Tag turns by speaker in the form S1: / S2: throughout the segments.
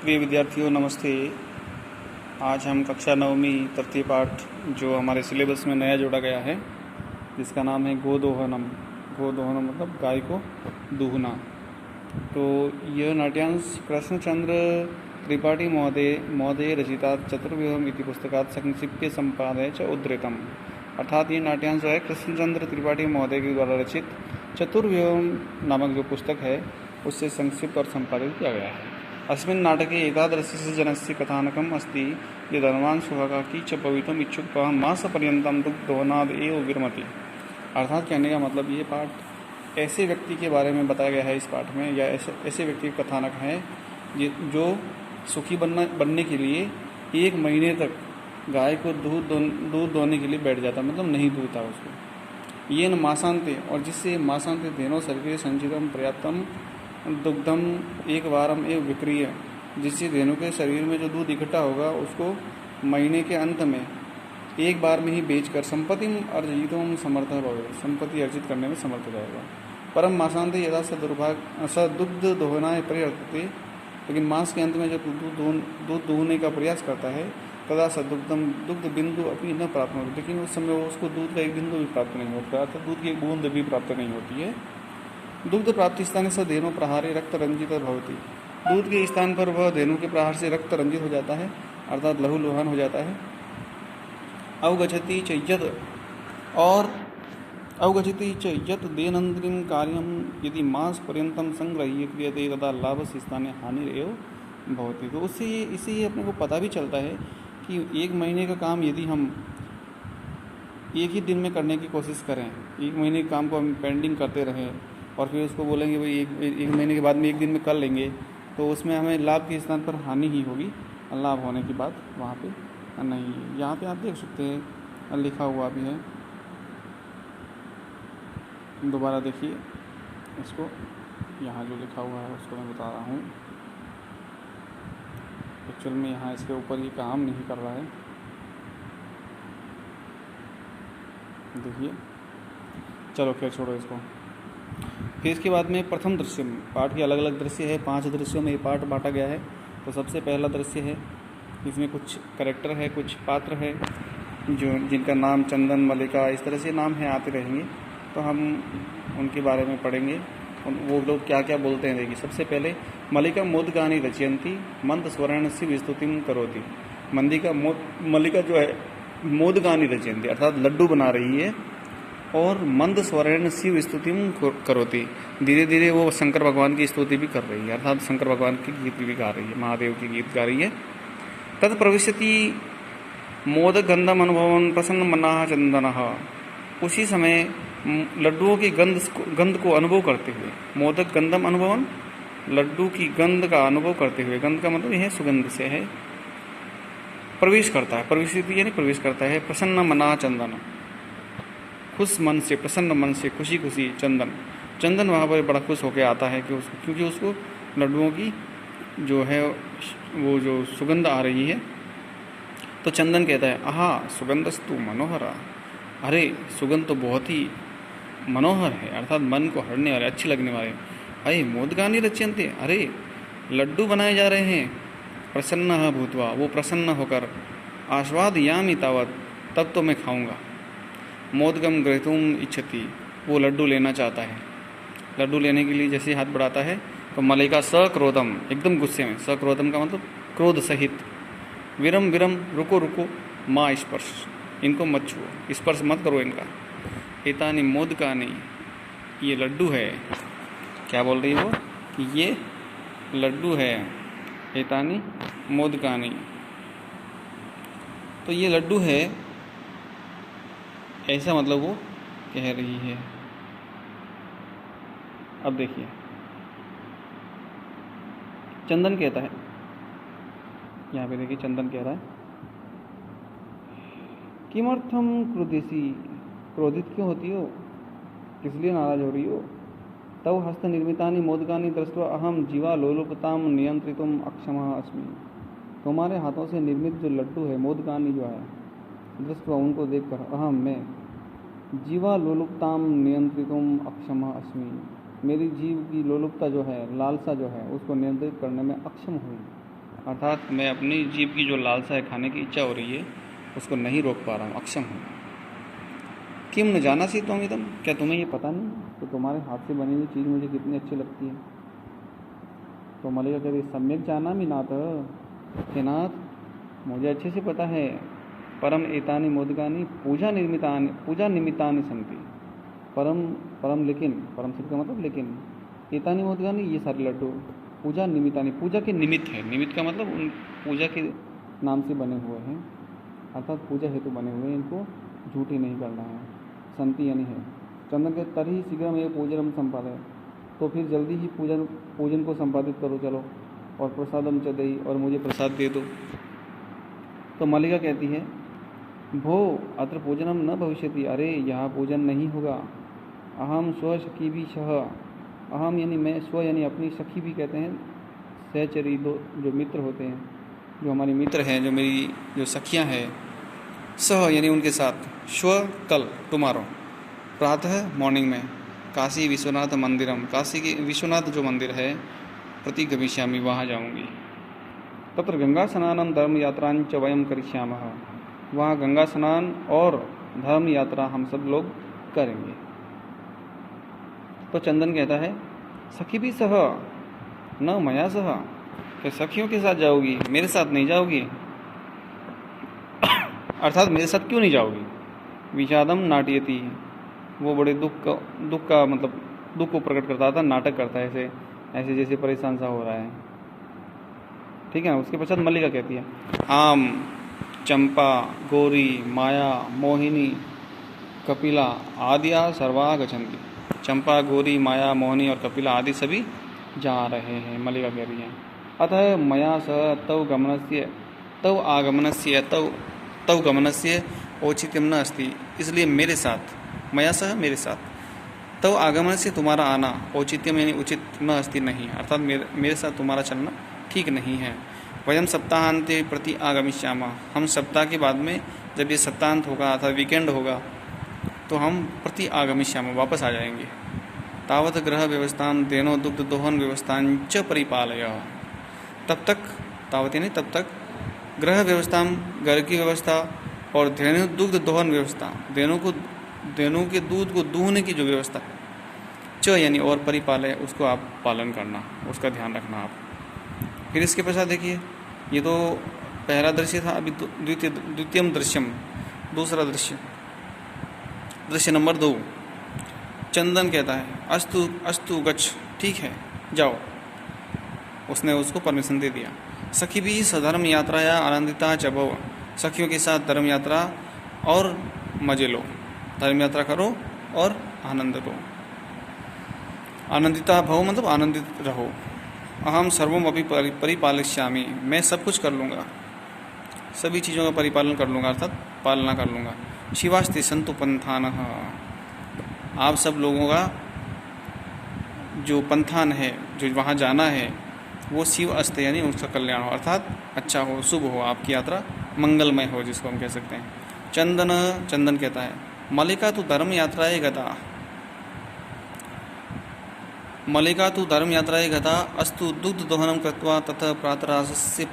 S1: प्रिय विद्यार्थियों नमस्ते। आज हम कक्षा नवमी तृतीय पाठ जो हमारे सिलेबस में नया जोड़ा गया है जिसका नाम है गोदोहनम। गोदोहनम मतलब गाय को दूहना। तो यह नाट्यांश कृष्णचंद्र त्रिपाठी महोदय रचितात् चतुर्व्यूहम इति पुस्तकात् संक्षिप्य संपादय च उद्धृतम। अर्थात ये नाट्यांश जो है कृष्णचंद्र त्रिपाठी महोदय के द्वारा रचित चतुर्व्यूहम नामक जो पुस्तक है उससे संक्षिप्त और संपादित किया गया है। अस्मिन् नाटके एकादशस्य जनस्य कथानकम् अस्ति यदनुमान सुहाकाकी च पवितुम् इच्छुकः मासपर्यन्तं दुग्धोहनाद् एव विरमति। अर्थात कहने का मतलब ये पाठ ऐसे व्यक्ति के बारे में बताया गया है इस पाठ में, या ऐसे व्यक्ति का कथानक है जो सुखी बनने के लिए 1 महीने तक गाय को दूध दोहने के लिए बैठ जाता, मतलब नहीं दूहता उसको। ये न मासांते, और जिससे मासांते धेनो शरीरे संचितम पर्याप्तम दुग्धम एक वारम एवं विक्रिय, जिससे धेनु के शरीर में जो दूध इकट्ठा होगा उसको महीने के अंत में एक बार में ही बेचकर संपत्ति अर्जितों समर्थ भवे, संपत्ति अर्जित करने में समर्थ हो जाएगा। परम मासांते यदा सदुग्ध दोहनाय प्रयत्ते, लेकिन मास के अंत में जब दूध दोहने का प्रयास करता है तदा सदुग्धम दुग्ध बिंदु अपनी न प्राप्त होती, लेकिन उस समय उसको दूध का एक बिंदु भी प्राप्त नहीं होता, अर्थात दूध की एक बूंद भी प्राप्त नहीं होती है। दुग्ध प्राप्ति स्थान से धेनु प्रहारे रक्त रंजित भवति, दूध के स्थान पर वह धेनु के प्रहार से रक्त रंजित हो जाता है, अर्थात लहूलुहान हो जाता है। अवगछति च यत् देनंतरिम कार्यम यदि मास पर्यंतम संग्रह्य क्रियते तथा लाभ से स्थानीय हानि एव भवति। तो उससे इसे अपने को पता भी चलता है कि 1 महीने का काम यदि हम एक ही दिन में करने की कोशिश करें, 1 महीने के काम को हम पेंडिंग करते रहें और फिर उसको बोलेंगे भाई एक महीने के बाद में 1 दिन में कर लेंगे, तो उसमें हमें लाभ के स्थान पर हानि ही होगी, लाभ होने की बात वहाँ पे नहीं है। यहाँ पे आप देख सकते हैं लिखा हुआ भी है, दोबारा देखिए इसको, यहाँ जो लिखा हुआ है उसको मैं बता रहा हूँ। एक्चुअल में यहाँ इसके ऊपर ये काम नहीं कर रहा है, देखिए। चलो खैर छोड़ो इसको। फिर इसके बाद में प्रथम दृश्य में पाठ के अलग अलग दृश्य है, 5 दृश्यों में ये पाठ बांटा गया है। तो सबसे पहला दृश्य है, इसमें कुछ कैरेक्टर है, कुछ पात्र है जो जिनका नाम चंदन, मल्लिका, इस तरह से नाम है आते रहेंगे, तो हम उनके बारे में पढ़ेंगे वो लोग क्या क्या बोलते हैं। देखिए सबसे पहले मल्लिका मोदगानी रचयंती मंद स्वर्ण शिव स्तुतिम करोति। मल्लिका जो है मोदगानी रचयंती अर्थात लड्डू बना रही है और मंद स्वर्ण शिव स्तुतिम करोति, धीरे धीरे वो शंकर भगवान की स्तुति भी कर रही है, अर्थात शंकर भगवान की गीत भी गा रही है, महादेव की गीत गा रही है। तत् प्रविशति मोदक गंधम अनुभवन प्रसन्न मनाः चंदनः, उसी समय लड्डुओं की गंध को अनुभव करते हुए, मोदक गंधम अनुभवन, लड्डू की गंध का अनुभव करते हुए, गंध का मतलब यह सुगंध से है, प्रवेश करता है, प्रविशति यानी प्रवेश करता है, प्रसन्न मनाः चंदन, खुश मन से, प्रसन्न मन से, खुशी खुशी चंदन वहाँ पर बड़ा खुश होकर आता है क्योंकि उसको लड्डुओं की जो है वो जो सुगंध आ रही है। तो चंदन कहता है आहा सुगंधस्तु मनोहरा, अरे सुगंध तो बहुत ही मनोहर है, अर्थात मन को हरने वाले, अच्छे लगने वाले। अरे मोदगानी रच्यन्ते, अरे लड्डू बनाए जा रहे हैं। प्रसन्न भूतवा, वो प्रसन्न होकर, आस्वादयामि तावत्, तब तो मैं खाऊंगा। मोदगम ग्रहीतुम इच्छति, वो लड्डू लेना चाहता है। लड्डू लेने के लिए जैसे हाथ बढ़ाता है तो मल्लिका सक्रोधम, एकदम गुस्से में, सक्रोधम का मतलब क्रोध सहित, विरम रुको माँ स्पर्श, इनको मत छुओ, स्पर्श मत करो इनका। एतानी मोदकानी, ये लड्डू है। क्या बोल रही है वो कि ये लड्डू है, एतानी मोदकानी, तो ये लड्डू है, ऐसा मतलब वो कह रही है। अब देखिए चंदन कहता है, यहाँ पे देखिए चंदन कह रहा है किमर्थम क्रोधेसी, क्रोधित क्यों होती हो, किस लिए नाराज हो रही हो। तव हस्त निर्मितानि मोदकानि दृष्ट्वा अहम जीवा लोलुपताम नियंत्रितुम अक्षमः अस्मि, तुम्हारे हाथों से निर्मित जो लड्डू है, मोदकानि जो है, दृष्ट्वा उनको देखकर, अहम मैं, जीवा लोलुपताम नियंत्रितुम अक्षमः अस्मि, मेरी जीव की लोलुपता जो है, लालसा जो है, उसको नियंत्रित करने में अक्षम हुई। अर्थात मैं अपनी जीभ की जो लालसा है, खाने की इच्छा हो रही है, उसको नहीं रोक पा रहा हूँ, अक्षम हूँ। किम न जाना सी तुम इदम, क्या तुम्हें ये पता नहीं कि तुम्हारे हाथ से बनी हुई चीज़ मुझे कितनी अच्छी लगती है? तो मलिका कहती सम्यक जाना मी नाथ, हे नाथ मुझे अच्छे से पता है। परम एतानि मोदकानि पूजा निमित्तानि सन्ति। परम लेकिन, परम शब्द का मतलब लेकिन, एतानि मोदकानि ये सारे लड्डू पूजा निमित्तानि, पूजा के निमित्त है। निमित्त का मतलब उन पूजा के नाम से बने हुए हैं, अर्थात पूजा हेतु बने हुए हैं, इनको झूठी नहीं करना है। संति यानी है। चंदन के तरी शीघ्रम ये पूजनम संपादय, तो फिर जल्दी ही पूजन को संपादित करो चलो, और प्रसादम च देई, और मुझे प्रसाद दे दो। तो मलिका कहती है भो अत्र पूजनम न भविष्यति, अरे यहाँ पूजन नहीं होगा। अहम स्व सखी भी सह, अहम यानी मैं, स्व यानी अपनी, सखी भी कहते हैं सहचरी, दो जो मित्र होते हैं, जो हमारी मित्र हैं, जो मेरी जो सखियाँ हैं, सह यानी उनके साथ, श्व कल टुमारो, प्रातः मॉर्निंग में, काशी विश्वनाथ मंदिरम, काशी के विश्वनाथ जो मंदिर है, प्रति गमिष्यामि, वहाँ जाऊँगी। तत्र गंगा स्नानम धर्म यात्रांच वयम करिष्यामः, वहाँ गंगा स्नान और धर्म यात्रा हम सब लोग करेंगे। तो चंदन कहता है सखी भी सह न मया सह, कि सखियों के साथ जाओगी, मेरे साथ नहीं जाओगी, अर्थात मेरे साथ क्यों नहीं जाओगी? विषादम नाट्यति, वो बड़े दुख का मतलब दुख को प्रकट करता था, नाटक करता है ऐसे जैसे परेशान सा हो रहा है। ठीक है ना। उसके पश्चात मल्लिका कहती है आम चंपा गौरी माया मोहिनी कपिला आदिया सर्वा गच्छन्ति, चंपा गौरी माया मोहिनी और कपिला आदि सभी जा रहे हैं। मल्लिका कह रही है अतः मया सह तव गमनस्य तव आगमनस्य तव गमनस्य औचित्यम न अस्ति, इसलिए मेरे साथ, मया सह मेरे साथ, तव आगमन से तुम्हारा आना, औचित्यम यानी उचित, न अस्ति नहीं, अर्थात मेरे साथ तुम्हारा चलना ठीक नहीं है। वयम सप्ताहांते प्रति आगमिष्यामः, हम सप्ताह के बाद में जब ये सप्ताहांत होगा अथवा वीकेंड होगा तो हम प्रति आगमिष्यामः वापस आ जाएंगे। तावत ग्रह व्यवस्थां देनो दुग्ध दोहन व्यवस्थां च परिपालय, तब तक, तावत यानी तब तक, ग्रह व्यवस्था घर की व्यवस्था और धेनु दुग्ध दोहन व्यवस्था, धेनु के दूध को दूहने की जो व्यवस्था, च यानी और परिपालय, उसको आप पालन करना, उसका ध्यान रखना आप। फिर इसके पश्चात देखिए, ये तो पहला दृश्य था, अभी द्वितीयम दृश्यम, दूसरा दृश्य, दृश्य नंबर 2। चंदन कहता है अस्तु अस्तु गच्छ, ठीक है जाओ, उसने उसको परमिशन दे दिया। सखी भी सधर्म यात्रा या आनंदिता च भव, सखियों के साथ धर्म यात्रा और मजे लो, धर्म यात्रा करो और आनंद लो। आनंदिता भव मतलब आनंदित रहो। अहम सर्वम अभी परिपालयिष्यामि, मैं सब कुछ कर लूँगा, सभी चीज़ों का परिपालन कर लूँगा, अर्थात पालना कर लूँगा। शिवास्ति संतु पंथानः, आप सब लोगों का जो पंथान है, जो वहाँ जाना है, वो शिव अस्त यानी उसका कल्याण हो, अर्थात अच्छा हो, शुभ हो, आपकी यात्रा मंगलमय हो, जिसको हम कह सकते हैं। चंदन कहता है मलिका तु धर्म यात्राए गता, मलिका तु धर्म यात्राए गता अस्तु दुग्ध दोहनम कृत्वा ततः प्रातरासस्य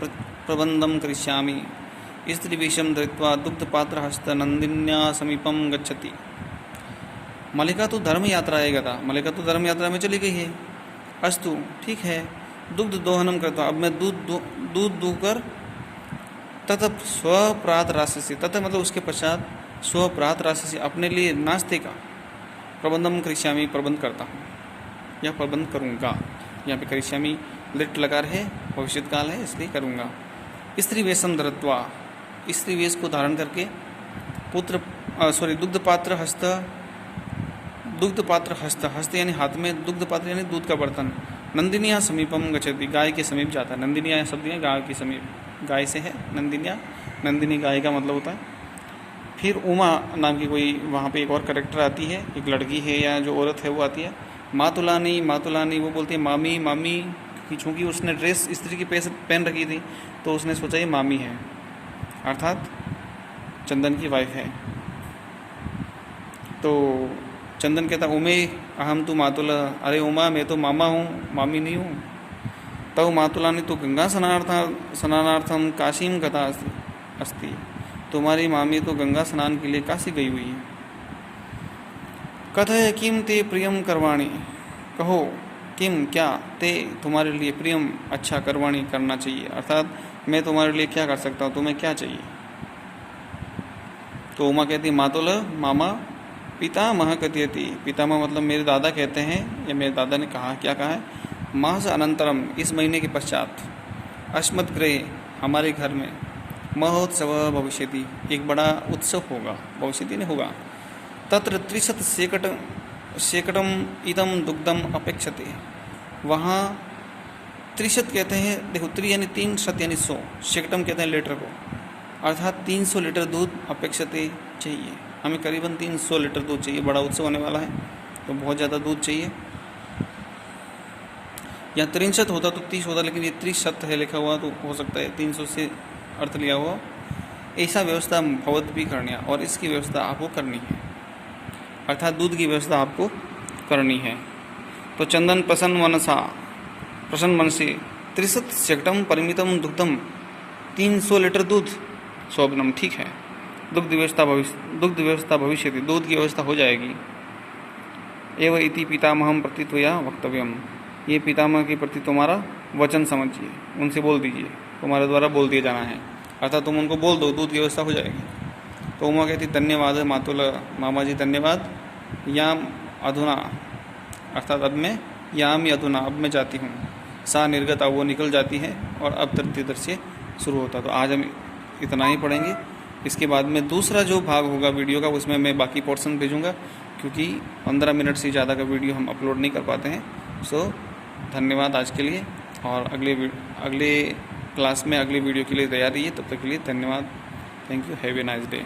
S1: प्रबंधम करिष्यामि, स्त्रीवेशम धृत्वा दुग्धपात्रहस्त नंदिन्या समीपम गच्छति। मलिका तो धर्म यात्राए गता, मलिका तो धर्म यात्रा में चली गई है। अस्तु ठीक है, दुग्ध दोहनम करता, अब मैं दूध दूकर, तथा स्वप्रात राशि से, तथा मतलब उसके पश्चात स्वप्रात राशि से अपने लिए नाश्ते का प्रबंधम करिष्यामि, प्रबंध करता हूँ या प्रबंध करूँगा। यहाँ पे करिष्यामि लिट लकार है, भविष्य काल है, इसलिए करूँगा। स्त्री वेशम धृत्वा, स्त्री वेश को धारण करके, दुग्ध पात्र हस्त यानी हाथ में, दुग्ध पात्र यानी दूध का बर्तन, नंदिनिया समीपम गच्छति, गाय के समीप जाता है। नंदिनिया शब्द है गाय के समीप, गाय से है नंदिनिया, नंदिनी गाय का मतलब होता है। फिर उमा नाम की कोई वहाँ पे एक और करेक्टर आती है, एक लड़की है या जो औरत है वो आती है। मातुलानी, वो बोलती है मामी, कि चूँकि उसने ड्रेस स्त्री की पहन रखी थी तो उसने सोचा ये मामी है, अर्थात चंदन की वाइफ है। तो चंदन कहता उमे अहम तू मातुला, अरे उमा मैं तो मामा हूँ, मामी नहीं हूँ। तव मातुलानि तो गंगा स्नानार्थम काशीम गता अस्ति। तुम्हारी मामी तो गंगा स्नान के लिए काशी गई हुई है। कथय किम ते प्रियम करवाणी, कहो किम क्या ते तुम्हारे लिए प्रियम अच्छा करवाणी करना चाहिए, अर्थात मैं तुम्हारे लिए क्या कर सकता हूँ, तुम्हें क्या चाहिए। तो उमा कहती मातुल मामा पितामह कथयति, पितामह मतलब मेरे दादा कहते हैं, या मेरे दादा ने कहा, क्या कहा है, मास अनंतरम इस महीने के पश्चात अस्मत् गृहे हमारे घर में महोत्सव भविष्यति एक बड़ा उत्सव होगा, भविष्यति नहीं होगा। तत्र 30 शेकटम इदम दुग्धम अपेक्षते, वहाँ 30 कहते हैं, देखो 3 यानी 3 शत यानी 100, शेकटम कहते हैं लीटर को, अर्थात 300 लीटर दूध अपेक्षते चाहिए, हमें करीबन 300 लीटर दूध चाहिए। बड़ा उत्सव होने वाला है तो बहुत ज़्यादा दूध चाहिए। या 63 होता तो 30 होता, लेकिन ये 30 है लिखा हुआ तो हो सकता है 300 से अर्थ लिया हुआ। ऐसा व्यवस्था भवत भी करनी है, और इसकी व्यवस्था आपको करनी है, अर्थात दूध की व्यवस्था आपको करनी है। तो चंदन प्रसन्न मन से 30 शेकटम परिमितम दुग्धम 300 लीटर दूध शोभनम, ठीक है, दुग्ध व्यवस्था भविष्य, दूध की व्यवस्था हो जाएगी। एवं इति पितामहम प्रति त्वया वक्तव्यम, ये पितामह के प्रति तुम्हारा वचन समझिए, उनसे बोल दीजिए, तुम्हारे द्वारा बोल दिया जाना है, अर्थात तुम उनको बोल दो, दूध की व्यवस्था हो जाएगी। तो उमा कहती धन्यवाद मातुल, मामा जी धन्यवाद। याम अधुना, अर्थात अब मैं, याम अधुना अब मैं जाती हूँ, सा निर्गता वो निकल जाती है, और अब तृतीय दृश्य शुरू होता। तो आज हम इतना ही पढ़ेंगे। इसके बाद में दूसरा जो भाग होगा वीडियो का, उसमें मैं बाकी पोर्शन भेजूँगा, क्योंकि 15 मिनट से ज़्यादा का वीडियो हम अपलोड नहीं कर पाते हैं। सो धन्यवाद आज के लिए, और अगले क्लास में अगले वीडियो के लिए तैयार रहिए। तब तक के लिए धन्यवाद। Thank you. Have a nice day.